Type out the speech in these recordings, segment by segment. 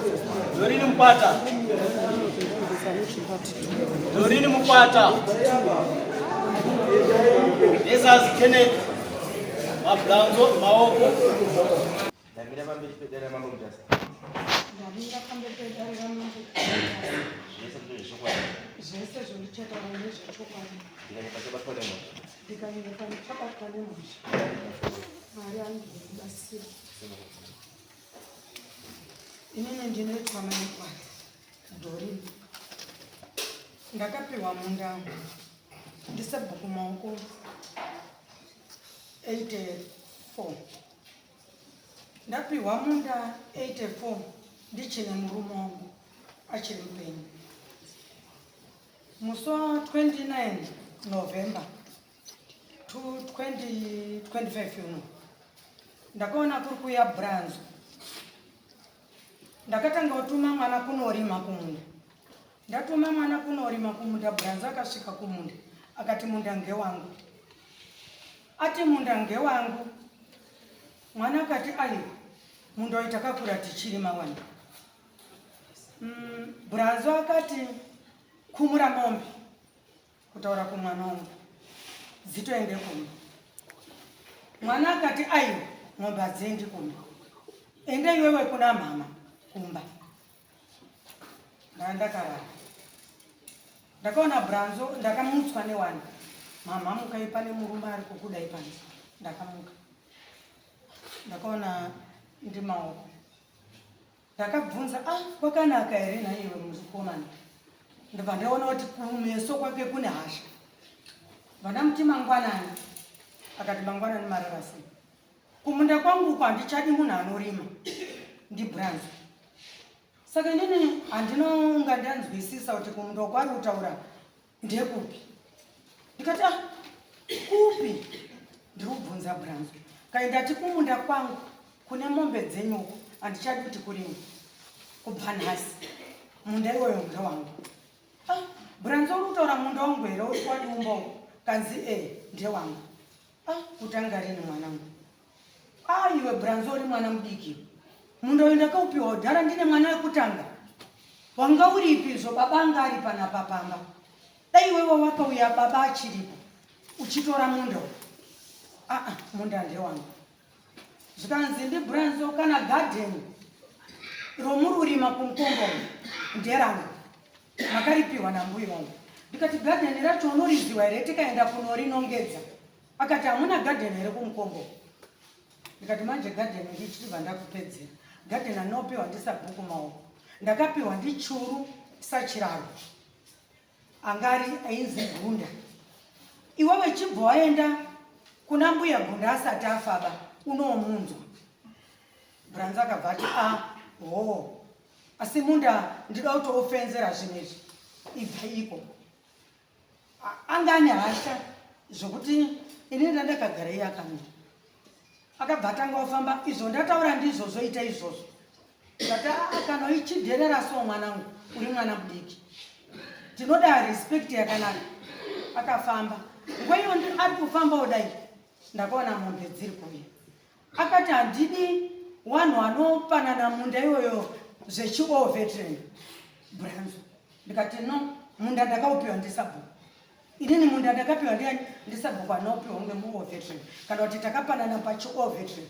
Dorini Mpata. Dorini Mpata. This is Kenneth Mablanzo Maoko. Inini ndinoitwa maikwa Dorini. Ndakapiwa munda ndisabhuku maoko 84. Ndapiwa munda 84 ndichine murume wangu achiri mupenyu. Musi wa 29 November 2025 uno ndakaona kuri kuya Branzo. Ndakatanga kutuma mwana kunorima kumunda. Ndatuma mwana kunorima kumunda, Branzo akasvika kumunda akati munda ngewangu. Ati munda ngewangu. Mwana akati ai munda uyu takakura tichirima wani. Branzo akati kumura mombe kutaura kumwana wangu dzitoende kumba. Mwana akati ai mombe hadziendi kumba, ende iwewe kuna mama kumba. Ndakarara. Ndakaona Branzo, ndakamutswa newani. Mama mukai pane murume ari kukudai pane. Ndakamuka. Ndakaona ndi maoko. Ndakabvunza, kwakanaka here na iwe mukomana. Ndabva ndaona kuti kumeso kwake kune hasha. Vandamuti mangwanani. Akati mangwanani mararasi. Kumunda kwangu kwandichadi munhu anorima. Ndi Branzo. Saka inini handinonga ndanzwisisa kuti kumunda kwari kutaura ndekupi. Ndikati kupi? Ndiri kubvunza Branzo. Kaindati kumunda kwangu kune mombe dzenyuko handichadi kuti kurima. Kubva nhasi munda iwoyo ngewangu. Branzo uri kutaura munda wangu here wadi umbongo? Kanzi ndewangu. Kutanga rini mwanangu? Iwe Branzo uri mwana mudiki. Munda uyu ndakaupiwa udhara ndine mwana wekutanga. Wanga uripi zvo baba anga ari panapa pamba. Dai iwewe wakauya baba achiripo uchitora munda. Munda ndewangu. Zvikanzi ndi Branzo kana garden romururima kumkombo nderanga. Makaripiwa nambuyi wangu. Ndikati garden racho unoriziwa here tikaenda kunorinongedza. Akati hamuna garden here kumkombo. Ndikati manje garden ndichibva ndakupedzera. Garden anopiwa ndisabhuku maoko. Ndakapiwa ndichuru sachiraro. Angari ainzi Gunda. Iwewe chibva waenda kuna mbuya Gunda asati afaba unomunzwa. Branzo akabva ati asi munda ndida kutoofenzera zvinezvi. Ibva iko. Anga ane hasha zvokuti inini ndakagara iye akamira. Akabva atanga kufamba, izvo ndataura ndizvo zoita izvozvo. Ndati kana uchiderera so mwanangu uri mwana mudiki. Ndinoda respect yakanaka. Akafamba. Nguva iyo ari kufamba kudai ndakaona mombe dziri kuuya. Akati handidi wanhu anopanana munda iyoyo zvechiveteran Branzo. Ndikati no, munda ndakaupiwa ndisabhuku. Inini munda ndakapiwa ndisabhuku anopiwa ngemuveteran. Kana kuti takapanana pachiveteran.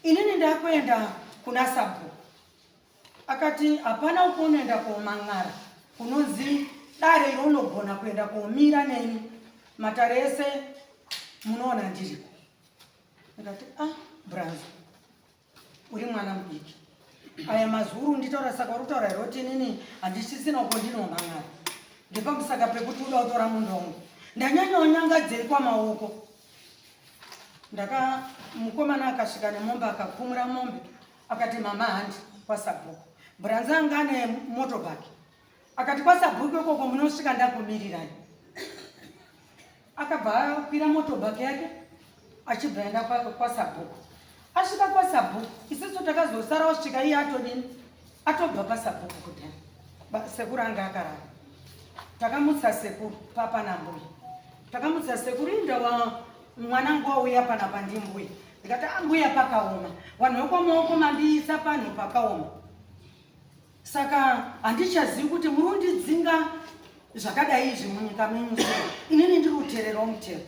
Inini ndakuenda kuna sabhuku. Akati hapana ukunoenda komang'ara. Kunonzi dare irunogona kuenda komira neni. Matare ese munoona ndiriko. Ndikati Branzo uri mwana mudiki. Aya mazuru nditaura saka uri kutaura here kuti inini handisisina uko ndinomang'ara. Ndepamusaka pekuti uda kutora munda wangu. Ndanyanya unyangadzei kwamaoko. Mukomana akasvika nemombe akakumura mombe. Akati mama handi kwasabhuku. Branzo anga ane motobhaki. Akati kwasabhuku ikoko munosvika ndakumirirani. Akabva akwira motobhaki yake achibva aenda kwasabhuku. Asvika kwasabhuku isusu takazosara osvika iye atobva pasabhuku kudhara. Sekuru anga akarara. Takamutsa sekuru papa nambuya. Takamutsa sekuru inda mwanangu wauya panapa ndimbuya. Ndikati mbuya pakaoma. Vanhu vekwamaoko mandiisa panhu pakaoma. Saka handichazivi kuti murundidzinga zvakadai izvi munyika menyu sei. Inini ndiri kuteererawo mutero.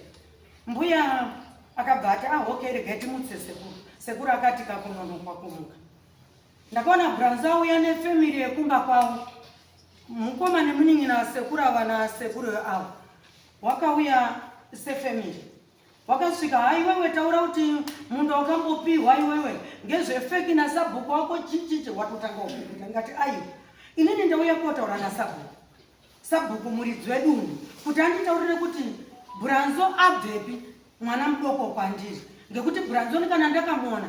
Mbuya akabva ati okay, regai timutse sekuru. Sekuru akati kakunonoka kumuka. Ndakaona Branzo auya nefamily yekumba kwavo. Mukoma nemunin'ina wasekuru ava nasekuru avo wakauya sefamily. Wakasvika, haiwewe taura kuti munhu wakambopiwa iwewe ngezvefeki nasabhuku wako chichichi watotanga kupinda. Ngati aiwa, inini ndauya kotaura nasabhuku. Sabhuku muridzi wedu kuti anditaurire kuti Branzo abvepi mwana mudoko kwandiri. Ngekuti Branzo kana ndakamuona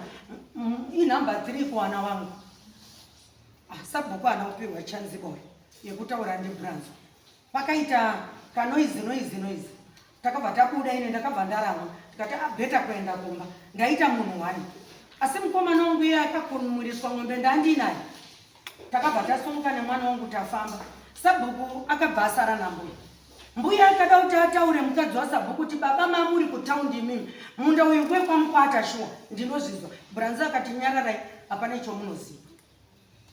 inhamba 3 kuwana wangu. Sabhuku ana upiwa chance boy yekutaura ndiBranzo. Pakaita kanoizi. Takabva tabuda ine ndakabva ndarama. Tikati beta kuenda kumba. Ndaita munhu wani. Asi mukomana wangu iye akakunumuriswa ng'ombe ndandinaye. Takabva tasumuka nemwana wangu tafamba. Sabhuku akabva asara nambuya. Mbuya akada kuti ataure mukadzi waSabhuku kuti baba mamuri kutaundi imini. Munda uyu ngwekwamukwata shuwa. Ndinozvizwa. Branzo akati nyararai, hapana chomunoziva.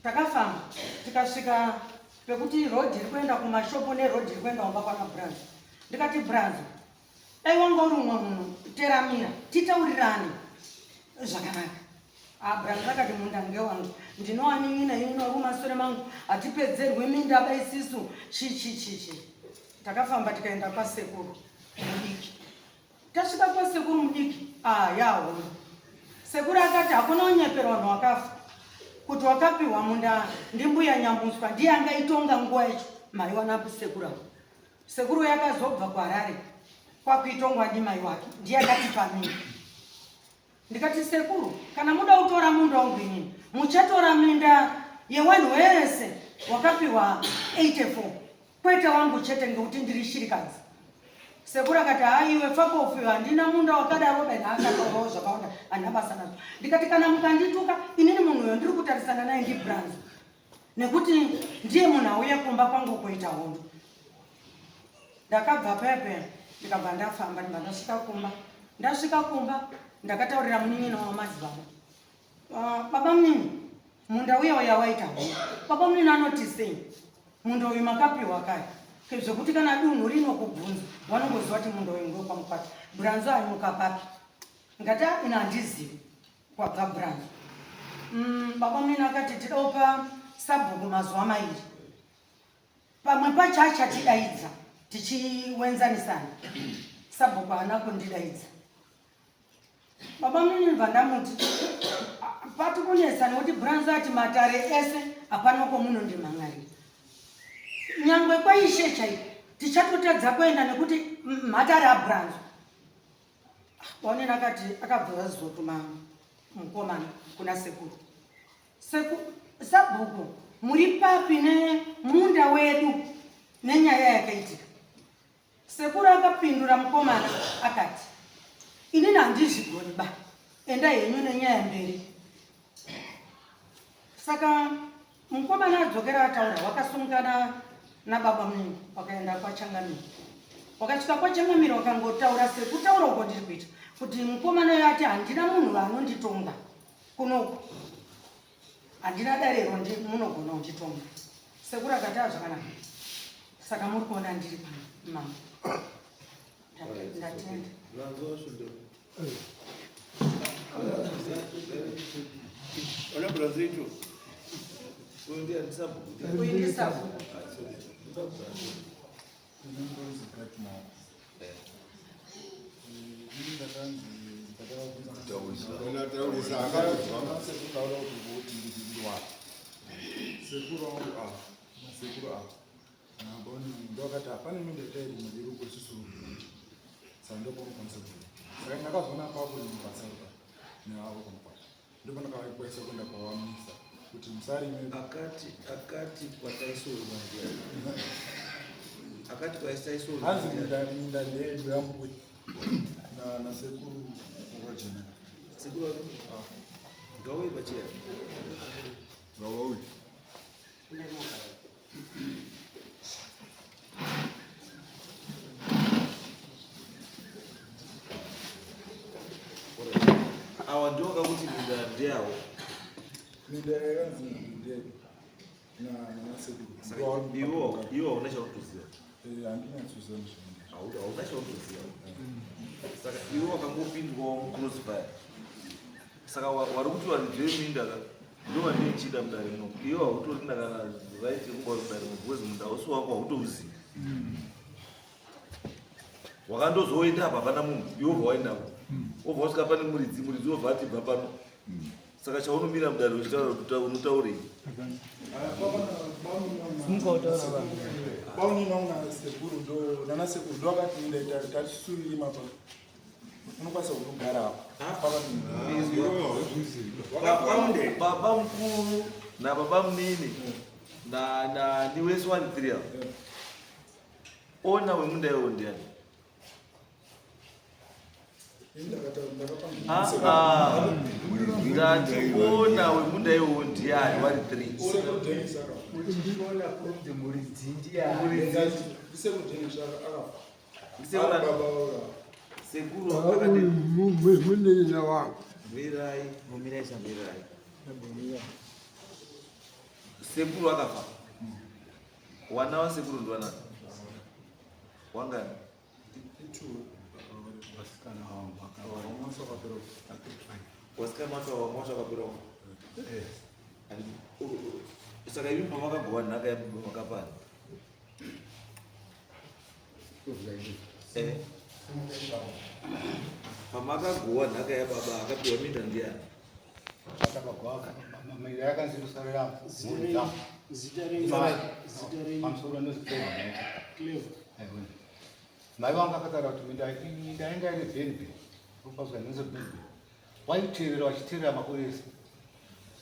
Takafamba. Tikasvika pekuti road iri kuenda kumashopu neroad iri kuenda kumba kwana Branzo. Ndikati Branzo, dai wanga uri umwe munhu teramira titaurirane zvakanaka. Branzo akati munda ngewangu. Ndinowanin'ina ino kumashure mangu hatipedzerwi mindaba isisu chichichichi. Takafamba tikaenda kwasekuru mudiki. Tasvika kwasekuru mudiki, yaho. Sekuru akati hakuna unyepero vanhu wakafa. Kuti wakapiwa munda ndimbuya Nyamuswa ndiye angaitonga nguva yacho mai wanapo sekuru. Sekuru yakazobva kwaRarare kwakuitongwa ndimai wake. Ndiye akatipa mimba. Ndikati sekuru, kana muda kutora munda wangu inini, muchatora minda yewanhu wese wakapiwa 84. Kwete wangu chete ngekuti ndiri shirikadzi. Sekuru akati haiwe fakofiwa handina munda wakadaro bena akataurawo zvakawanda handina basa nazvo. Ndikati kana mukandituka inini munhu uyo ndiri kutarisana naye ndiBranzo. Nekuti ndiye munhu auya kumba kwangu kuita hondo. Ndakabva pepe ndikabva ndafamba ndasvika kumba. Ndasvika kumba ndakataurira munin'ina wamadzibaba. Baba munini, munda uya waita hondo. Baba munini anoti sei? Munda uyu makapiwa kai. Zvekuti kana dunhu rino kubvunza vanongoziva kuti munda uyu ngewekwamukwata. Branzo aimuka papi? Ngati ina handizivi kwabva Branzo. Baba munini akati tidopa Sabhuku mazuva mairi. Pamwe pacho achatidaidza tichiwenzanisana. Sabhuku haana kundidaidza. Baba munini ndibva ndamuti pati kunetsa nekuti Branzo ati matare ese hapana kwomunondimhan'arira. Nyangwe kwaishe chaipo tichatotadza kuenda nekuti matare aBranzo. Waoneni akati akabva azotuma mukomana kuna sekuru. Sabhuku, muri papi nemunda wedu nenyaya yakaitika? Sekuru akapindura mukomana akati, inini handizvigoni ba, enda henyu nenyaya mberi. Saka mukomana adzokera ataura, wakasungana nababa munini wakaenda kwaChangamire. Wakasvika kwaChangamire wakangotaura sekutaura uko ndiri kuita kuti mukomana uyo ati handina munhu anonditonga kunoku. Handina darero munogona kunditonga. Sekuru akati zvakanaka. Saka muri kuona ndiri pano mama. Ndatenda. Olha Brasil. Kuindisa. Akati kwa Taisoro akati kwa Taisoro hazi ndani yangu na sekuru ngojena sekuru gawe bachia gawe awandoka kuti minda ndiyawo minda yangu ndiye nasekuru. Iwo unachokuziwa. Handinatsuziva mushonga. Unachokuziwa. Saka iwo wakangopindwa mucrucify. Saka wari kuti warijemindaka ndova ndichida mudare muno. Iwo hautorina kana right yekuba mudare muno because munda usi wako hautouzivi. Wakandozoenda apa hapana munhu Jehovha wainako. Obva wasvika pane muridzi wobva ati bva pano. Saka chaunomira mudare uchitaura kuti unotaurei? Bauninaunga sekuru ndo nana sekuru ndo akati ndaita tachisurima pa. Unokwanisa kugara apa. Baba mkuru na baba munini na ni wese wani 3 ona wemunda iwo ndiani? Ndationa wemunda iwo ndiani wari 3. Ndiona kuti muridzi ndiani. Seguro akadai. Munina wangu. Virai. Seguro akafa. Wana wa seguro ndo wanani? Wangani? Wasikana watu wakapira. Saka hivi pamakagowa nhaka yamakapani. Pamakagowa nhaka yababa akapiwa minda ndiani? Mai vanga akataura kuti minda yanga ine bhenibhe ukazwa nenze bhenibhe waiteerera wachiteerera mapurisa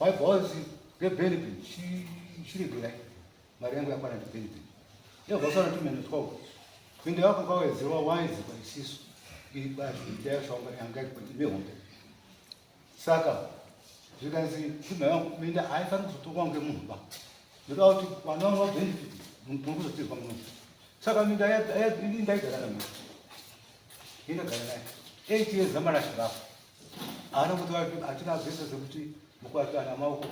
waibva wazi ngebhenibhe chiregerai mari yangu yakwana ndibhenibhe yobvasana tumene 12 minda yako kawedzerwa waizikwa isisu iri basi ndayashonga yanga imehombe saka zvikanzi chimha yangu minda haifani kuzotokwa ngemunhu ba ndoda kuti vana vangu vabhenibhe muri kuzotirwa muno saka minda ndaigara nayo indagara nayo 8 years amarashikapo haana kuti hatina bhesa zekuti mukwati ana maoko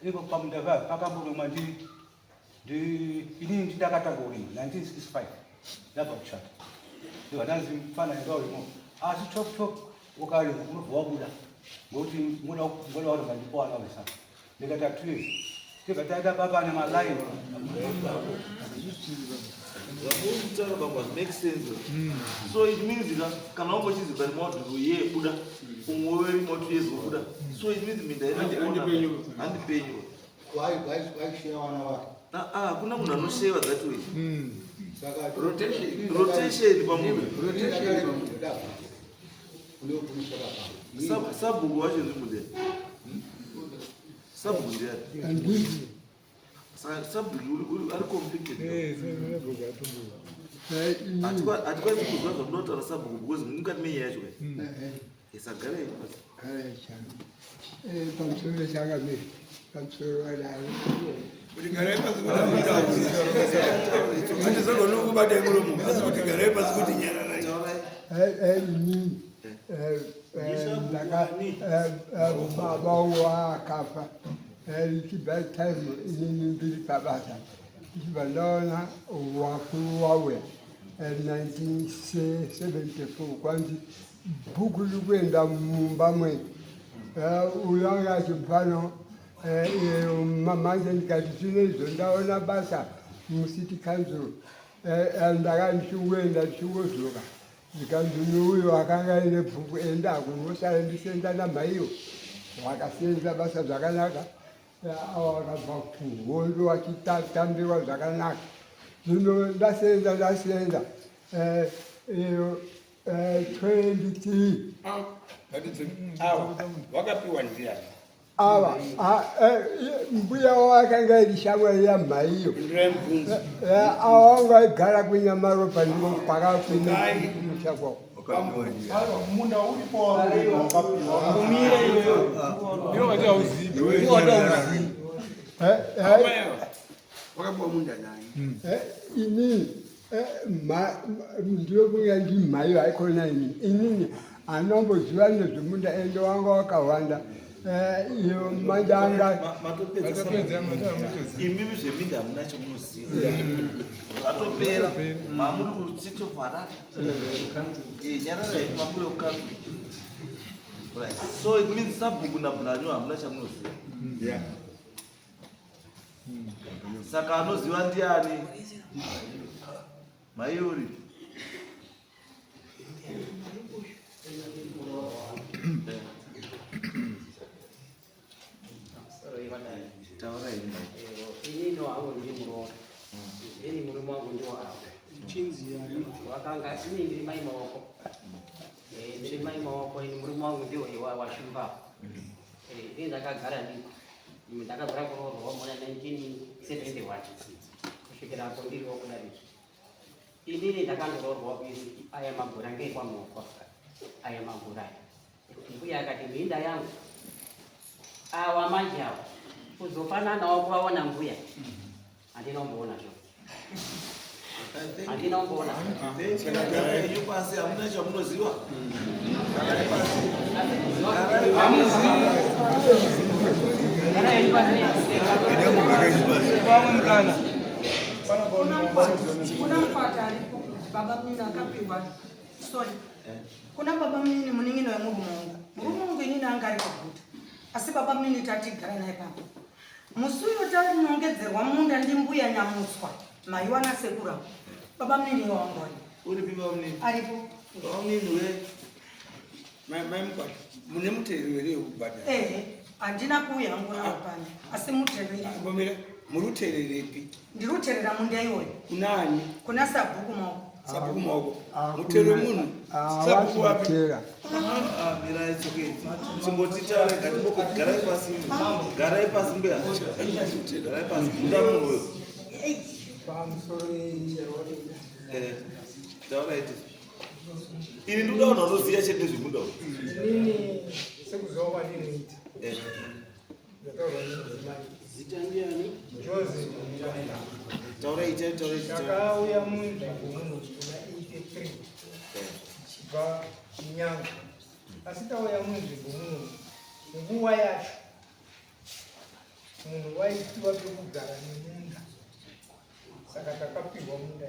iko pamunda pakamboromwa inini ndakatanga kurima 1965 ndabva kushata ndivananzi mufanani ngaurimo asi chop ukarima unobva wabuda ngokuti ngoda kuti mandipowana wesaka ndikata 2 years tikataita baba ane malaini Makes sense. So it means that can almost use the more to ye Buddha, more years Buddha. So it means minda and the pay you. Why share one hour? Kuna muna no share that way. Rotation sabu waje zimude. Sabu ndiye. Sabu are complicated. Atikwa zikuzwa zvinotara sabu because mukati meyacho. Isagare kare chana. Pamusoro chakamira. Pamusoro wala. Uligarepa baba wakafa lichibatazo ininimbili pabasa lichibalona wakulu wawe 1974 kwanzi bhuku likwenda mumba mwe ulanga chipano manje ndikati zvinezvo ndaona basa mucity council ndakandichiwenda ndichiwozoka ndikanzi uyo akanga ine bhuku enda kunosara ndisenda namaiyo wakasenza basa zvakanaka wakabva kuhondo wachitambiwa zvakanaka zvino ndasenza 23 wakapiwa ndiani ava mbuya wakanga iri shamwari yamhaiyo awanga igara kunyamaro pandiro kwakakwinomusha kwako munda uripo inini ndiokuya ndimhayo haikona inini anomboziva nezvemunda ende wanga wakawanda iyo madanga imimi zveminda hamuna chamunoziva zvatopera mamuri kuchitobvarara nyarara yedu mamuri ukanu. So it means sabhuku nabhulanyo hamuna chamunoziva. Saka anoziva ndiani? Mayuri. Taura ini no ndi muroa. Ini murume wangu ndio hapo. Chinzi yani. Wakanga ini ndi mai maoko. Ndi mai maoko ini murume wangu ndio wa shimba. Ndi ndakagara ndiko. Mimi ndakagara kuroa mwana 1971. Kusvikira hapo ndiko kunari. Ini ndakandoroa bizi aya mabura ngekwa moko. Aya mabura. Mbuya akati minda yangu. Awa manje hapo. Kuzofanana wakuwaona mbuya. Andinomboona zvo. Andinomboona. Yuko asi hamuna chamunoziva. Kuna mpata alipo baba mimi akapiwa. Sorry. Kuna baba mimi muningino ya Mungu. Mungu ini nanga ari kuguta. Asi baba mimi tatigara naye papa. Musuyo tari nongedzerwa munda ndi mbuya nyamuswa. Maiwana sekura. Baba mimi ni wangoni. Uri biba mnini? Alipo. Baba mnini we? mai mkwati mune muterere ukubada andina kuya ngona upani asi muterere ngomera murutererepi ndiruterera munda iyoyo kunani kuna sabhuku moko mutere munhu sabhuku wapi mira ichoke chimboti chare ngatiboko garai pasi mbeya garai pasi munda munhu taura iti ini ndodaona unoziya chete zvemunda nini sekuzowa ndinoita zita ndiani Jose taura ite takauya munzvimbo muno kuna 83 chibva chinyanga asi tauya munzvimbo muno nguva yacho munhu waitiwa pekugara nemunda saka takapirwa munda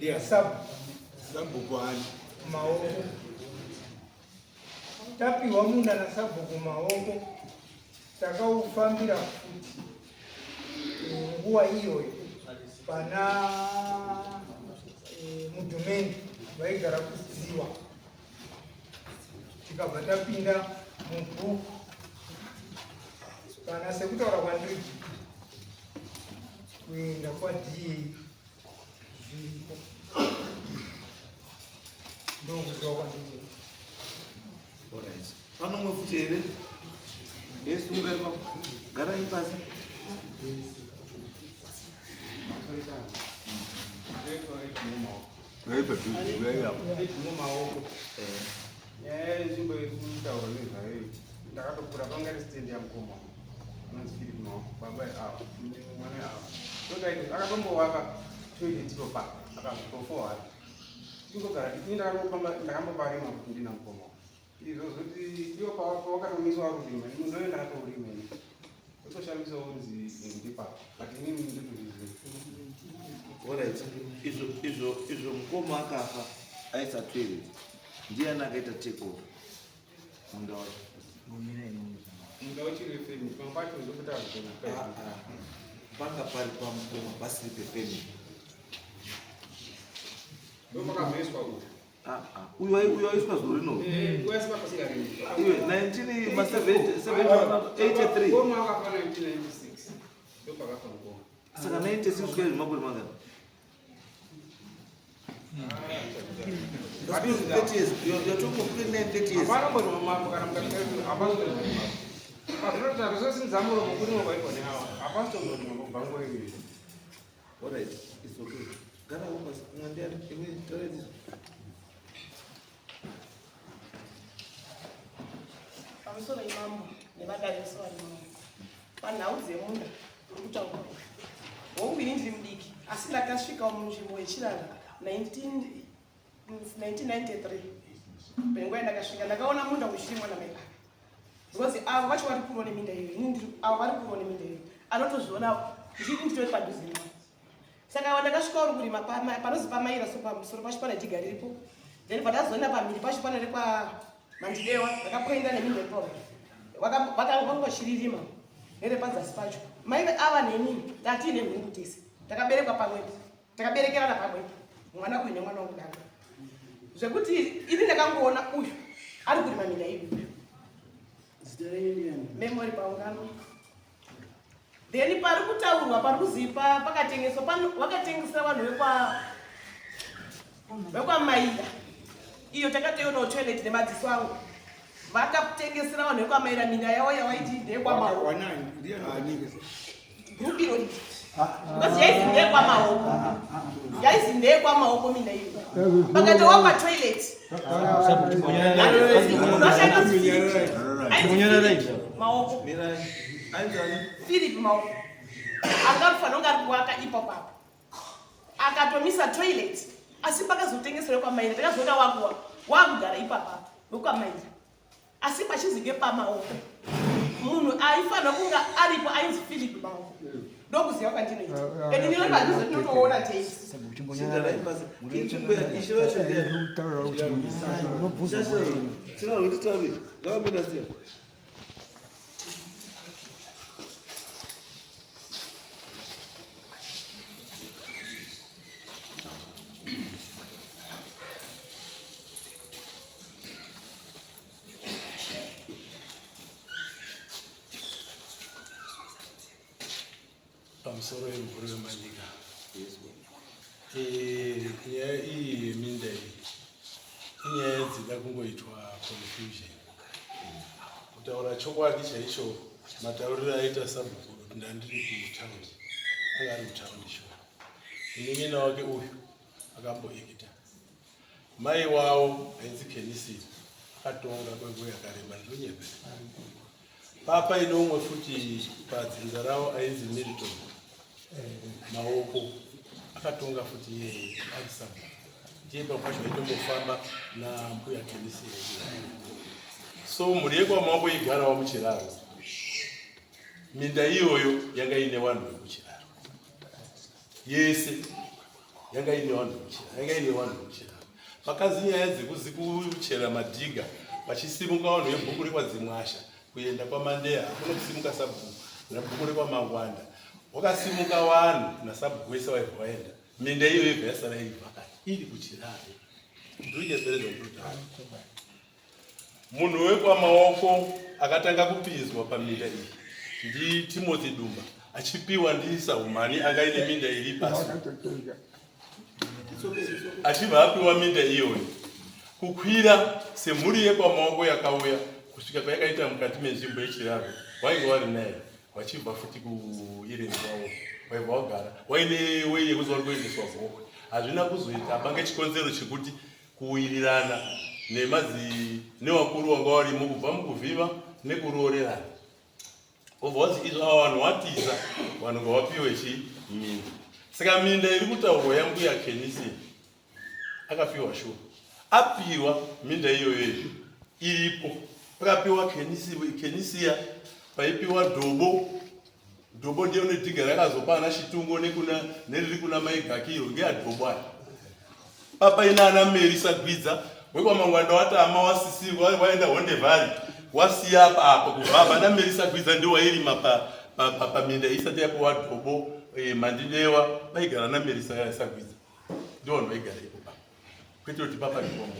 iyo sabhuku maoko tapiwa munda nasabhuku maoko takaufambira futi nguva iyoyo pana mudhumeni vaigara kuziwa tikabva tapinda mubhuku kana sekutaura kwandiri kuenda kwaDA zviripo ndokuziva kwandiri panomwe futi here yesu mungaripa garai pasi maoko nyaya yenzvimbo iri kutaura nezvayo ndakatokura pangari stendi yamukoma anonzi Philip maoko baba ava mwana ava todaiti akatombovaka toiletipo pa akazvitofohari tikogara ini ndakamboparima kuti ndina mukoma izvo zoti iwo pawakatomiswa rurima ndoenda atorima otoshamisa unzi ndipa but inini nditozviziva izvo mukoma akafa aisa toilet ndiani akaita take over munda wacho munda wachirefemi pamwe pacho ndokutaaa panga pari pamukoma pasiri pefemi ndopakazoiswa uyu uyu waiswa zuro rino waiswa pasigarini iwe 1983 koma akafa 1996 ndopakafa mukoma saka 96 kusvika zvemakore mangani 30 years you're talking of 30 years apana mbona mama kana mukati apana pazvinoti zvesinzamuro mukurimo kwaitwa neawa apana chongoti mabhango evi alright it's okay gara homa mwandiani imwe tauraidzizvo pamusoro imambo nevadariso varimo panhau dzemunda uri kutaura hongu ini ndiri mudiki asi ndakasvikawo munzvimbo yechirara 1993 penguva ndakasvika ndakaona munda uchirimwa namai vake because avo vacho vari kurwa neminda iyoyo inini avo vari kurwa neminda iyoyo anotozviona ndiri nditori padhuze navo saka ndakasvika uri kurima panozi pamaira so pamusoro pacho pana jiga riripo then pandazoenda pamhiri pacho panorekwa mandidewa ndakapoenda neminda ipapo vakangoshiririma nerepadzasi pacho mai ava neni ndatiine mhungu tese takaberekwa pamwepo takaberekerana pamwepo mwana uyu nemwana wangu danga zvekuti ini ndakangoona uyu ari kurima minda iyoyo memory paungano then pari kutaurwa pari kuzipa pakatengeswa vakatengesera vanhu vekwamaira iyo takatoionawo toilet nemadziso angu vakatengesera vanhu vekwamaira minda yavo yavaiti ndeyekwamaoko grup iro riti because yaizi ndeyekwamaoko yaizi ndeyekwamaoko minda iyo pakatowa patoilet maoko Philip maoko akafanira kunge ari kuwaka ipapo akatomisa toilet asi pakazotengeserwa kwamaira takazoona wakuwa wakugara ipapapo wekwamaira asi pachizike pamaoko munhu aifanira kunge aripo ainzi Philip maoko ndokuziva kwandinoita ende ndino padhuze tinotoona teisi pamusoro yemhuri wemanyika nyaya iyi yeminda iyi inyaya dzida kungoitwa confusion. Kutaura chokwadi chaicho matauriro aita sabhuku ndandiri kutaundi anga ari mutaundi sho inin'ina wake uyu akamboekita mai wavo ainzi Kenisi akatonga kwenguva yakareba ndonyepe papa inomwe futi padzinza ravo ainzi Milton maoko akatonga futi yeye ari sabhuku ndiye papacho aitombofamba nambuya Kenisi so mhuri yekwamaoko igarawo muchiraro minda iyoyo yanga ine vanhu vekuchiraro yese yanga ine vanhu vekuchiraro pakazi nyaya dzekuchera madhiga vachisimuka vanhu vebhuku rekwadzimwasha kuenda kwamandeya hakuna kusimuka sabhuku nabhuku rekwamangwanda wakasimuka vanhu nasabhuku wese waibva waenda minda iyoyo ibva yasara iri pakati iri kuchiraro ndirichepereza kutotaa munhu wekwamaoko akatanga kupinzwa paminda iyi ndi Timothy Dumba achipiwa ndi Saumani anga ine minda iri pasi achibva apiwa minda iyoyo kukwira semhuri yekwamaoko yakauya kusvika kwayakaita mukati menzvimbo yechiraro wainge wari naye wachibva futi kuireni kwavo waibva wagara waine wei yekuzi wari kuendeswa gokwe hazvina kuzoita apange chikonzero chekuti kuwirirana nevakuru wanga varimo kubva mukuvhiva nekuroorerana obva wazi izvo ava vanhu watiza vanhu ngavapiwe chiminda saka minda iri kutaurwa yambuya Kenisi akapiwa shuwa apiwa minda iyoyo iripo pakapiwa Kenisiya paipiwa Dhobo ndiyo nedhiga rakazopana Chitungo neriri kuna Maigakiro ngeadhobo aya papa ina ana Mary Sagwiza wekwamangwanda watama wasisirwa waenda Honde Valley wasiya apa kubva na Mary Sagwiza ndio wairima paminda isati yapo wadhobo Mandidewa vaigara na Mary Sagwiza ndio vanhu vaigara ipo papa kwete kuti papa ndipomo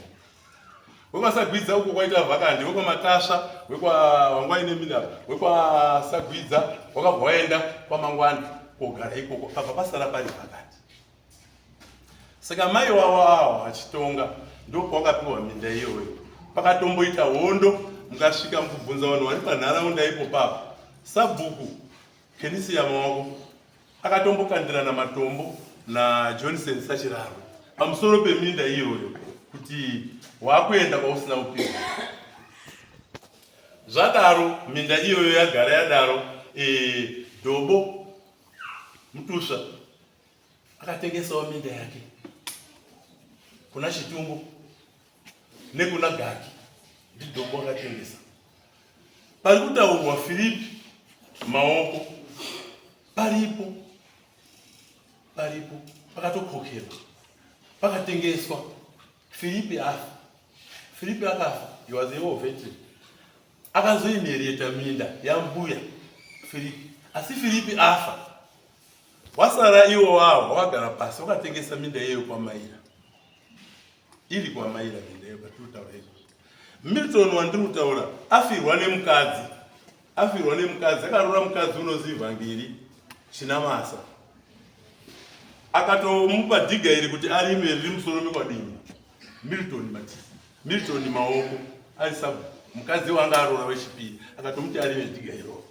wekwasagwiza uko kwaita vhakandi wekwamatasva wekwawangaine minda wekwasagwiza wakabva waenda kwamangwanda kogara ikoko papa pasara pari vhakandi saka mai wavo avo achitonga ndopawakapiwa minda iyoyo pakatomboita hondo mukasvika mukubvunza vanhu vari panharaunda ipo papa sabhuku Kenisi yamaoko akatombokandirana matombo naJohnson Sachiraro pamusoro peminda iyoyo kuti wakuenda kwausina upenyu zvadaro minda iyoyo yagara yadaro Dhobo Mutusva akatengesawo minda yake kuna Chitungo nekuna Gaki ndi Dhobo akatengesa pari kutaurwa Filipi maoko paripo pakatokokerwa pakatengeswa. Filipi afa. Filipi akafa, he was a war veteran. Akazoimereta minda yambuya Filipi. Asi Filipi afa, wasara iwo wao wakagara pasi wakatengesa minda yeyo kwa Maira. Iri kwa Maira minda yeyo patutaura izvo. Milton wandirutaura afirwa nemukadzi akarora mukadzi unozi Vhangeri Chinamasa. Akatomupa dhiga iri kuti arime riri musoro mekwadini. Milton maoko ari sabu mukadzi wanga arora wechipiri akatomuti arime dhiga iro.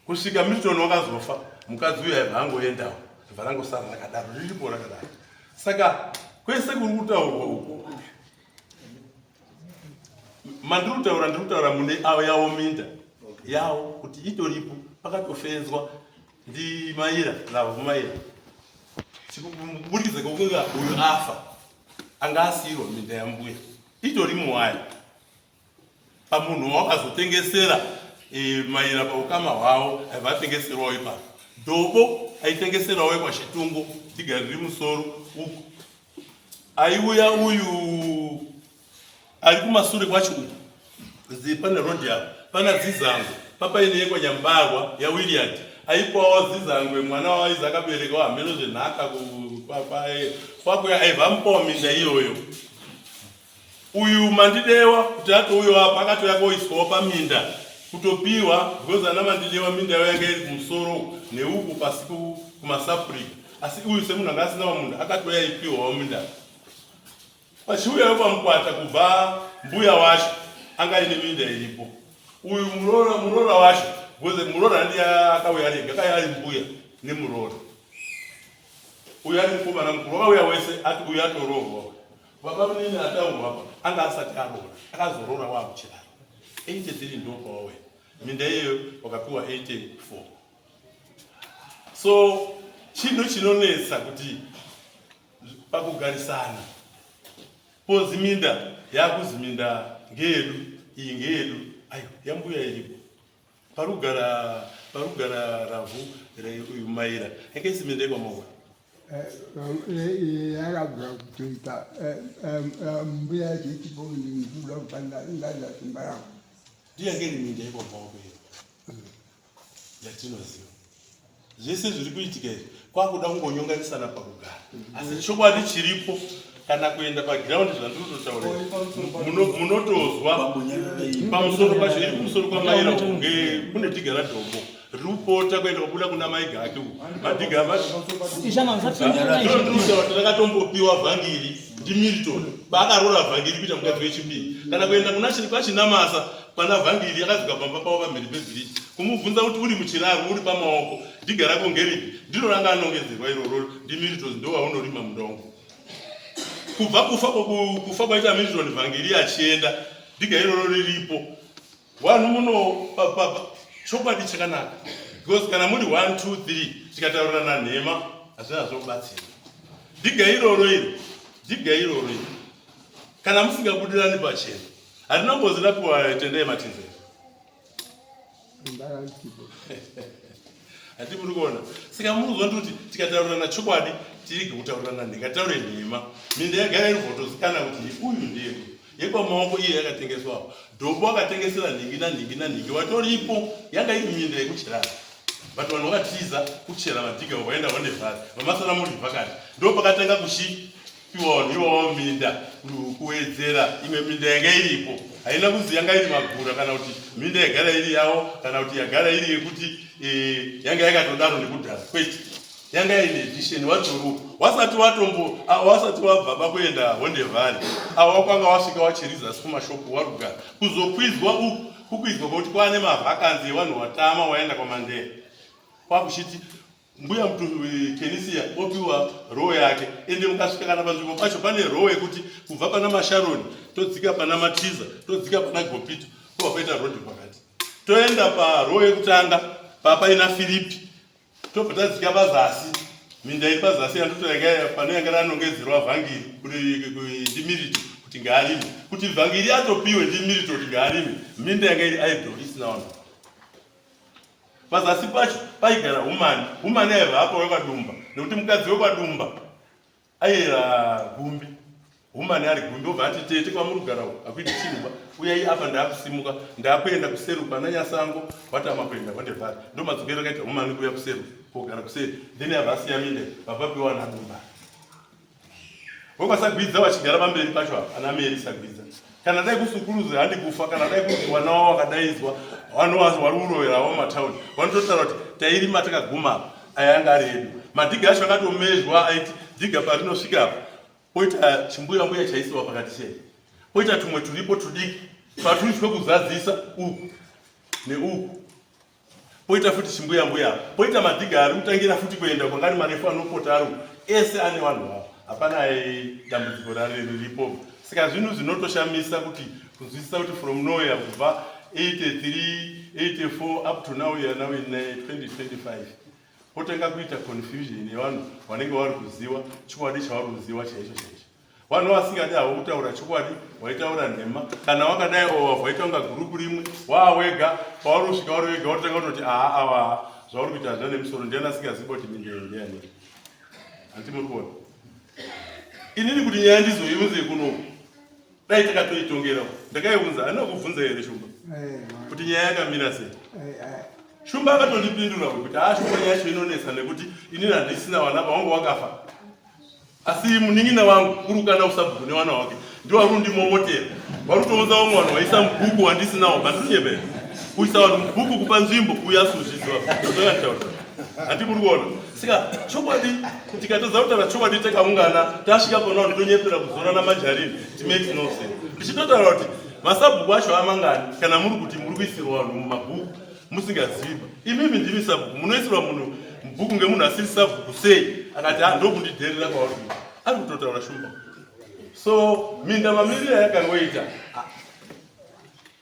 Kusvika Milton wakazofa, mukadzi uyu aibva angoendawo, bva rangosara rakadaro, riripo rakadaro. Saka kwese kuri kutaurwa uku ndirikutaura mune yawo minda yawo kuti itoripo pakatofenzwa ndi Maira Lavu Maira. Kubudikidza kwokunga uyu afa anga asiyirwa minda yambuya itori muwayo pamunhu wakazotengesera Maira paukama hwavo aibva atengeserwawo ipapo. Dhobo aitengeserawo pachitungo dhiga riri musoro uku. Aiuya uyu ari kumasure kwacho uku pane rodhi apo pana Dzizangwe papaine kwanyambarwa yaWilliard aipawo Dzizangwe mwana waizi akaberekawo hameno zvenhaka kwakwe aibva amupawo minda iyoyo. Uyu Mandidewa kuti atouyo apa akatouya koiswawo paminda kutopiwa because ana Mandidewa minda yawo yanga iri kumusoro neuku pasi kumasafrika. Asi uyu semunhu anga asina munda akatouya ipiwawo minda. Pachiuyayo pamukwata kubva mbuya wacho anga ine minda iripo. Uyu murora wacho because murora ndiye akauya rega akauya ari mbuya nemurora. Uyu ari mukomana mukuru wakauya wese ati uyu atorohwa. Baba munini ataurwa apa anga asati arora akazorora wamuchiraro 83 ndo kwawe minda iyoyo wakapiwa 84. So chinhu chinonetsa kuti pakugarisana pozi minda yakuzi minda ngeyedu iyi ngeyedu ayo yambuya iripo parugara Ravu Maira engezi minda ikwamawa yakabva kutoita mbuya chechiboni mvula kupanda simba yangu ndiyangeni minda ikwamawa yatinoziva zvese zviri kuitika izvi kwakuda kungonyonganisana pakugara. Asi chokwadi chiripo kana kuenda pagiraundi zvandinotaura munotozwa pamusoro pacho iri kumusoro kwaMaira kunge kune dhiga radhobo rupota kuenda kubuda kuna maiga ake madhiga rakatombopiwa Vhangeri ndi Milton baakarora Vhangeri kuita mukadzi wechipiri kana kuenda kuna Chinamasa pana Vhangeri akadzika pamba pawo pamhiri pebhiriji kumubvunza kuti uri muchiraro uri pamaoko dhiga rako ngeripi ndiro ranga anongedzerwa iroro ndi Milton ndo waunorima munda wangu. Kubva kufa kwaita Milton Vhangeri achienda dhiga iroro riripo. Vanhu muno chokwadi chakanaka because kana muri 1 2 3 tikataurirana nhema hazvina zvobatsira. Dhiga iroro kana musingabudirani pachena harina mbozirapiwa tendai Matinzera. Hati muri kuona saka munozwa kuti tikataurirana chokwadi tirege kutaurirana ndikataure nhema minda yagara iri vhotozikana kuti uyu ndiye yekwamaoko iye yakatengeswawo. Dhobo akatengesera nhingi watoripo yanga iri minda yekuchirara but vanhu vakatiza kuchera madhiga vaenda Wonderful vamasana muri vhakati ndo pakatanga kuchipiwa iwawo minda kuwedzera imwe minda yanga iripo haina kuzi yanga iri magura kana kuti minda yagara iri yawo kana kuti yagara iri yekuti yanga yakatodaro nekudhara kwete yanga ine edition watoro wasati wabva pakuenda Wonderful wakwanga wasvika wachiriza kumashopu warugara kuzokwizwa kukwizwa kuti kwane mavhakanzi evanhu watama waenda kwaMandela kwakuchiti mbuya Kenisia opiwa roho yake ende mukasvika kana panzvimbo pacho pane roho yekuti kubva pana Masharoni todzika pana Matiza todzika pana Gopito kubva paita rodhi pakati toenda paroho yekutanga papaina Filipi tobva tadzika pazasi minda iri pazasi yandotoyanga panoyanga ranongedzerwa Vhangeri kuti ndimiriti kuti ngaarime, kuti vhangeri atopiwe ndimilito kuti ngaarime, minda yanga iri idle isina vanhu. Pazasi pacho paigara humani aibva apa wekwadumba, nekuti mukadzi wekwadumba aiyera gumbi. Humani ari gumbi obva ati tete kwamuri kugara akuiti chinhuba, uyai apa ndakusimuka ndakuenda kuseruka nanyasango watama kuenda kwandevhari. Ndo madzokero akaita humani kuuya kuseruka kugara kuseri, then abva asiya minde vapapiwa nadumba. Wakasagwidza wachigara pamberi pacho apa ana Mary Sagwidza. Kana dai kusukuruza handi kufa, kana dai kuti wana wavo wakadaizwa wari uroverawo mataundi, vanototaura kuti tairima takaguma aya anga ari edu. Madhiga acho akatomezhwa aiti dhiga parinosvika apa poita chimbuya chaisiwa pakati chei, poita tumwe turipo tudiki paturi twekuzadzisa uku neuku, poita futi chimbuya poita madhiga ari kutangira futi kuenda kwangari marefu anopota ari ese ane vanhu vavo, hapana dambudziko riripo. Saka zvinhu zvinotoshamisa kuti kuzwisisa kuti from nowhere kubva 83, 84 up to now we are now in 2025. Potanga kuita confusion yevanhu vanenge vari kuziva chokwadi chavari kuziva chaizvo. Vanhu vasingadi havo kutaura chokwadi, waitaura nhema, kana wakadai ovavha waita kunga gurupu rimwe, wawega, pawarosvika vari wega watanga kutoti ava zvauri kuita hazvina nemusoro, ndiani asingaziva kuti mindeyanei. Hanti muri kuona? Inini kuti nyaya ndizoiunze kunoku, dai takatoitongera, ndakaiunza, handina kuvhunza here Shumba kuti nyaya yakamira sei. Shumba akatondipindura kuti Shumba nyaya yacho inonesa nekuti inini handisina vana vangu wakafa. Asi munin'ina wangu urukana usabhuku newana wake ndio vari kundimomotera. Vari kutounza vamwe vanhu vaisa mubhuku wandisinawo, bandirinyebera kuisa vanhu mubhuku kupa nzvimbo kuyasuzvidzwa zvakanditaura. Handi muri kuona? Saka chokwadi tikatadza kutaura chokwadi takaungana tasvika pano ndonyepera kuzora namajarini it makes no sense. Tichitotaura kuti masabhuku acho amangani kana muri kuti muri kuisirwa vanhu mumabhuku musingaziva. Imimi ndimi sabhuku, munoisirwa munhu mubhuku ngemunhu asiri sabhuku sei akati ndokundidherera kwavari kuita. Ari kutotaura Shumba. So minda mamiriro yakangoita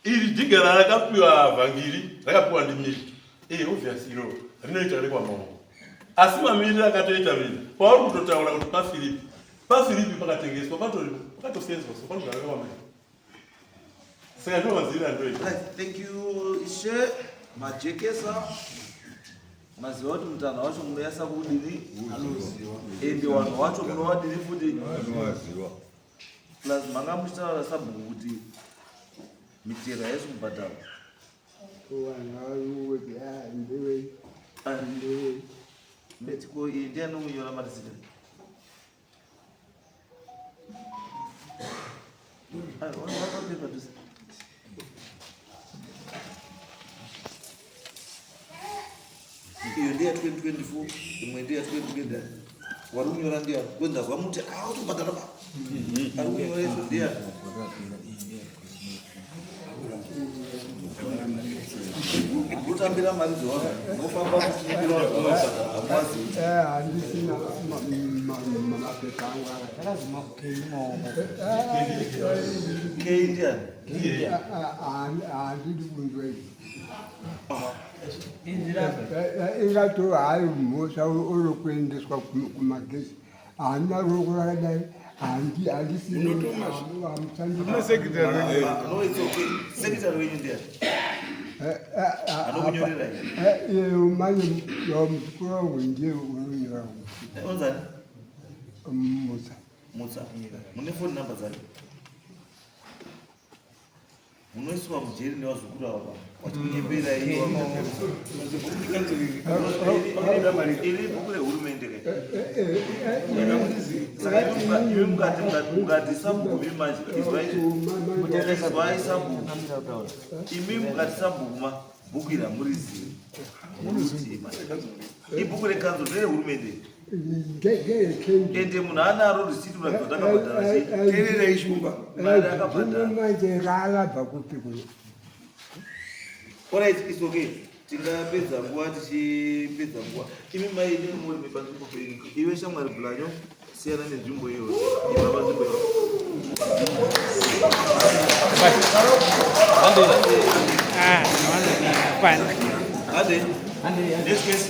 iri dhiga rakapiwa vhangiri rakapiwa ndimilito. Obviously iro rinoita rekwamaoko. Asi mamiriro akatoita minda pavari kutotaura kuti paFilipi pakatengeswa pakatosenzwa so panogara kwamai. Saka ndo maziviro andoita. Thank you Ishe majekesa. Maziva kuti mutana wacho munoyasa kudini ende vanhu vacho munowadini futi plus manga muchitaura sabhuku kuti mitero haisi kubhadharwa. Metiko iyi ndianomunyora marizita iyo ndiya 2024 imwe ndiya 2020 vari kunyora ndiya kwenda zvamuti utobhadhara pa ari kunyora izvo ndiya kutambira mari dzavana nofamba kusimbira handisina mapepa angu Takazima kei ndiani handidi kunzwei ingato hayi mhosva orokuendeswa kumagezi handina roko rakadai sekretary wenyu ndiani manje mukuru wangu ndiye unonyora onzani Mutsa mune phone number dzake munoiswa mujeri nevazukuru ava watinyembera iri bhuku rehurumende mukati sabhuku imi manje izwai sabhuku imi mukati sabhuku bhuku ira murizivi ibhuku rekanzo nerehurumende ende munhu anaro risiti uratidza takabhadhara tererei Shumba mari akabhadhara manje ralabva kupi kuno. Alright, it's okay. Tingapedza nguva tichipedza nguva. Imi maine muri mepanzvimbo penyu. Iwe shamwari Blanyo siyana nenzvimbo iyo. Iva panzvimbo iyo. Ande. This case.